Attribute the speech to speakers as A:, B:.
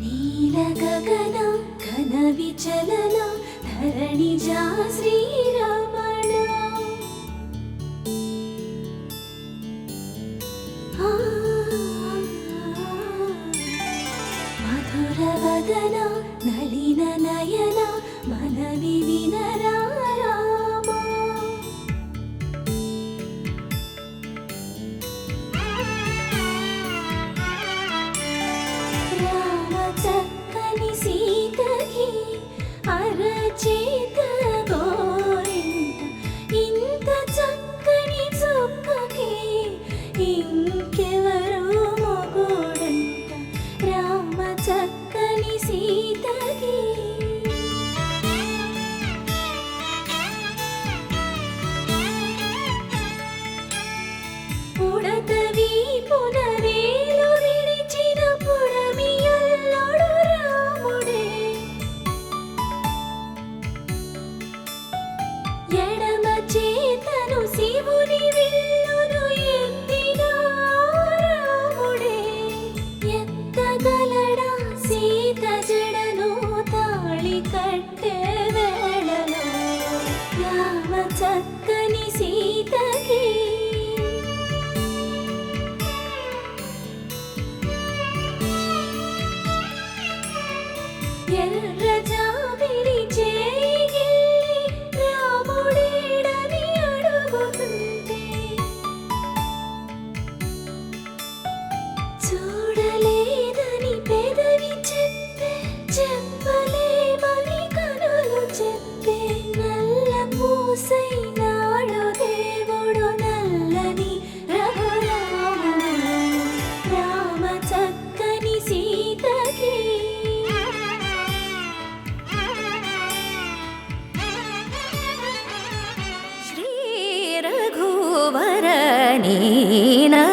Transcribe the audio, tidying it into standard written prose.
A: నీల గగన ఘన విచలన ధరణిజా శ్రీరమణ మధుర వదన నళిన నయన మనవి వినరా రామా రామ చక్కని సీతకి అరచేత గోరింట ఇంత చక్కని చుక్కకి ఇంకెవరు మొగుడంట రామ చక్కని సీతకి ఉడత వీపున వేలు విడిచిన పుడమియల్లుడు రాముడే ఎడమ చేతను శివుని విల్లును ఎత్తిన రాముడే ఎత్తగలడా సీత జడను తాళి కట్టె వేళలో రామ చక్కని సీతకి ఎర్ర జాబిలి చేయి రాముడేడని అడుగుతుంటే చూడలేదని పెదవి చెప్పే చెప్పలేమని కనులు చెప్పే నల్ల పూసైనాడు దేవుడు నల్లని రఘురాముడు రామ చక్కని సీతకి శ్రీ రఘువర నీనా